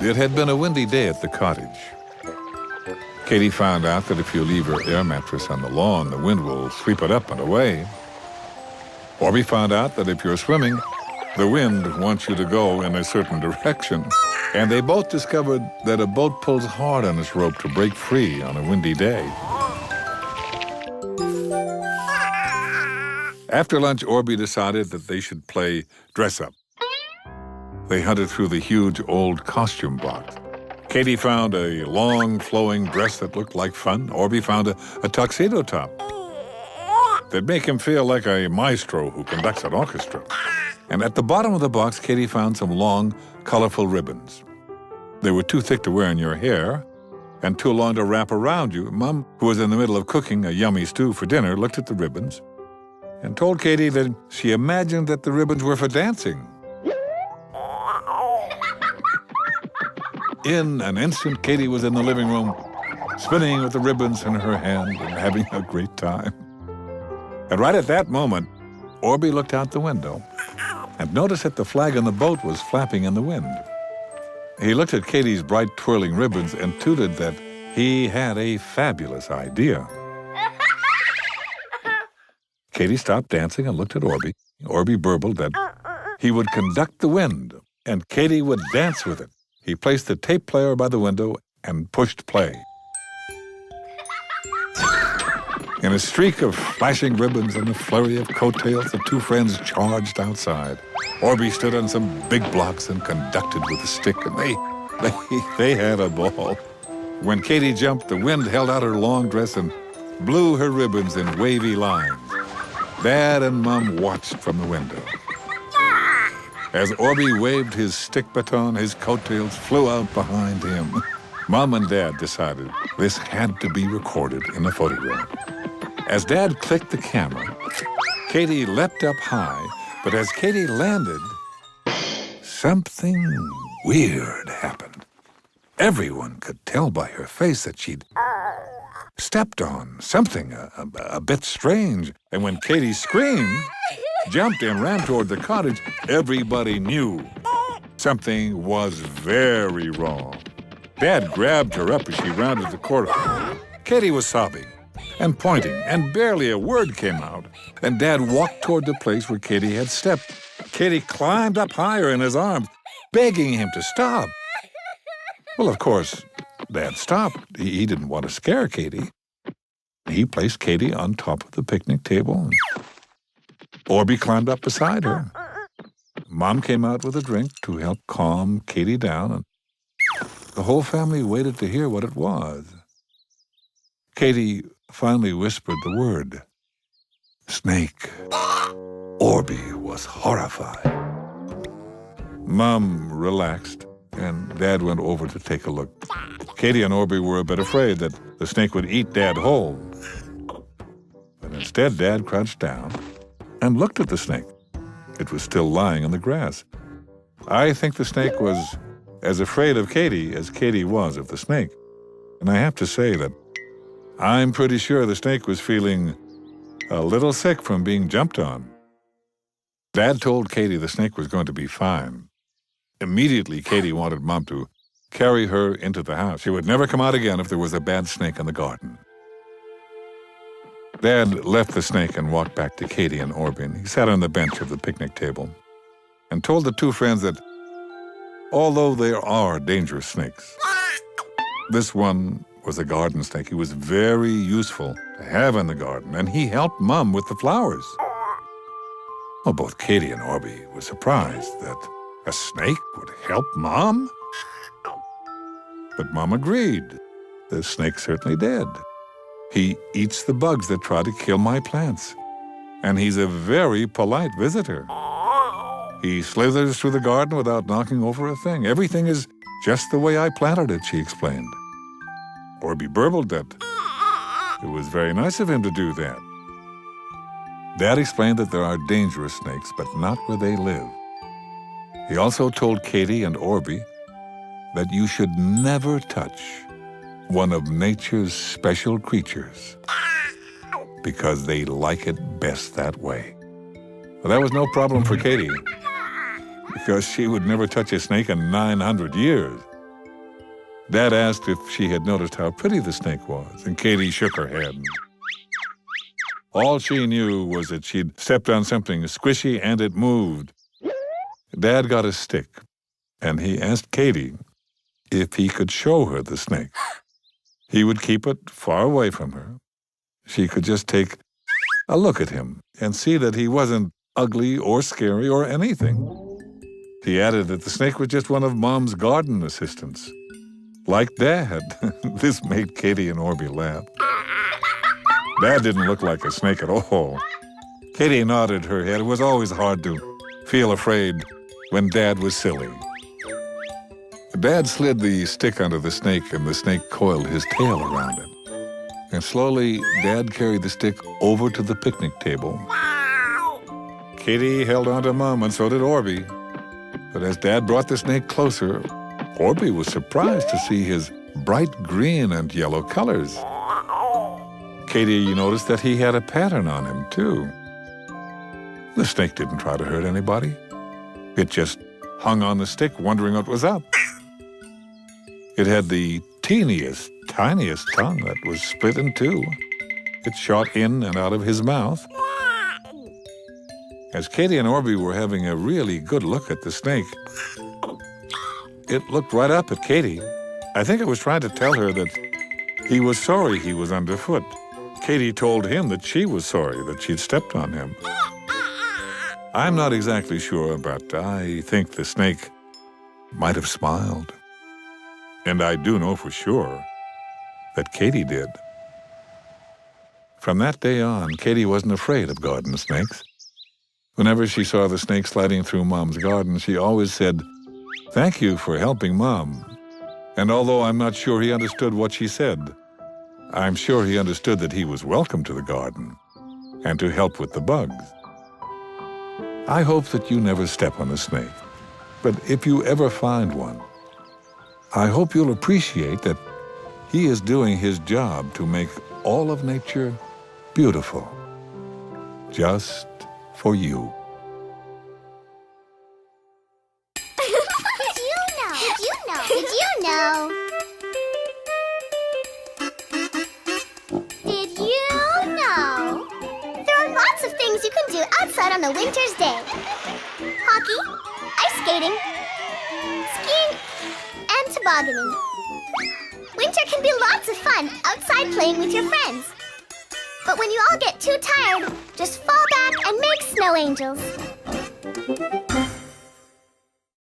It had been a windy day at the cottage. Katie found out that if you leave her air mattress on the lawn, the wind will sweep it up and away. Orbie found out that if you're swimming, the wind wants you to go in a certain direction. And they both discovered that a boat pulls hard on its rope to break free on a windy day. After lunch, Orbie decided that they should play dress-up. They hunted through the huge old costume box. Katie found a long, flowing dress that looked like fun. Orbie found a tuxedo top that'd make him feel like a maestro who conducts an orchestra. And at the bottom of the box, Katie found some long, colorful ribbons. They were too thick to wear in your hair and too long to wrap around you. Mom, who was in the middle of cooking a yummy stew for dinner, looked at the ribbons and told Katie that she imagined that the ribbons were for dancing. In an instant, Katie was in the living room, spinning with the ribbons in her hand and having a great time. And right at that moment, Orbie looked out the window and noticed that the flag on the boat was flapping in the wind. He looked at Katie's bright twirling ribbons and tooted that he had a fabulous idea. Katie stopped dancing and looked at Orbie. Orbie burbled that he would conduct the wind, and Katie would dance with it. He placed the tape player by the window and pushed play. In a streak of flashing ribbons and a flurry of coattails, the two friends charged outside. Orbie stood on some big blocks and conducted with a stick, and they had a ball. When Katie jumped, the wind held out her long dress and blew her ribbons in wavy lines. Dad and Mom watched from the window. As Orbie waved his stick baton, his coattails flew out behind him. Mom and Dad decided this had to be recorded in a photograph. As Dad clicked the camera, Katie leapt up high, but as Katie landed, something weird happened. Everyone could tell by her face that she'd stepped on something a bit strange. And when Katie screamed, jumped and ran toward the cottage, everybody knew something was very wrong. Dad grabbed her up as she rounded the corner. Katie was sobbing and pointing, and barely a word came out. And Dad walked toward the place where Katie had stepped. Katie climbed up higher in his arms, begging him to stop. Well, of course, Dad stopped. He didn't want to scare Katie. He placed Katie on top of the picnic table. Orbie climbed up beside her. Mom came out with a drink to help calm Katie down, and the whole family waited to hear what it was. Katie finally whispered the word, snake. Orbie was horrified. Mom relaxed, and Dad went over to take a look. Katie and Orbie were a bit afraid that the snake would eat Dad whole. But instead, Dad crouched down and looked at the snake. It was still lying on the grass. I think the snake was as afraid of Katie as Katie was of the snake. And I have to say that I'm pretty sure the snake was feeling a little sick from being jumped on. Dad told Katie the snake was going to be fine. Immediately, Katie wanted Mom to carry her into the house. She would never come out again if there was a bad snake in the garden. Dad left the snake and walked back to Katie and Orbie. He sat on the bench of the picnic table and told the two friends that although there are dangerous snakes, this one was a garden snake. He was very useful to have in the garden, and he helped Mom with the flowers. Well, both Katie and Orbie were surprised that a snake would help Mom. But Mom agreed. The snake certainly did. He eats the bugs that try to kill my plants. And he's a very polite visitor. He slithers through the garden without knocking over a thing. Everything is just the way I planted it, she explained. Orbie burbled that it was very nice of him to do that. Dad explained that there are dangerous snakes, but not where they live. He also told Katie and Orbie that you should never touch one of nature's special creatures because they like it best that way. Well, that was no problem for Katie. because she would never touch a snake in 900 years. Dad asked if she had noticed how pretty the snake was, and Katie shook her head. All she knew was that she'd stepped on something squishy and it moved. Dad got a stick, and he asked Katie if he could show her the snake. He would keep it far away from her. She could just take a look at him and see that he wasn't ugly or scary or anything. He added that the snake was just one of Mom's garden assistants. Like Dad. This made Katie and Orbie laugh. Dad didn't look like a snake at all. Katie nodded her head. It was always hard to feel afraid when Dad was silly. Dad slid the stick under the snake, and the snake coiled his tail around it. And slowly, Dad carried the stick over to the picnic table. Katie held on to Mom, and so did Orbie. But as Dad brought the snake closer, Orbie was surprised to see his bright green and yellow colors. Katie noticed that he had a pattern on him, too. The snake didn't try to hurt anybody. It just hung on the stick, wondering what was up. It had the teeniest, tiniest tongue that was split in two. It shot in and out of his mouth. As Katie and Orbie were having a really good look at the snake, it looked right up at Katie. I think it was trying to tell her that he was sorry he was underfoot. Katie told him that she was sorry that she'd stepped on him. I'm not exactly sure, but I think the snake might have smiled. And I do know for sure that Katie did. From that day on, Katie wasn't afraid of garden snakes. Whenever she saw the snake sliding through Mom's garden, she always said, "Thank you for helping Mom." And although I'm not sure he understood what she said, I'm sure he understood that he was welcome to the garden and to help with the bugs. I hope that you never step on a snake, but if you ever find one, I hope you'll appreciate that he is doing his job to make all of nature beautiful, just for you. Did you know? Did you know? Did you know? Did you know? There are lots of things you can do outside on a winter's day. Hockey, ice skating, skiing, and tobogganing. Winter can be lots of fun outside playing with your friends. But when you all get too tired, just fall back and make snow angels.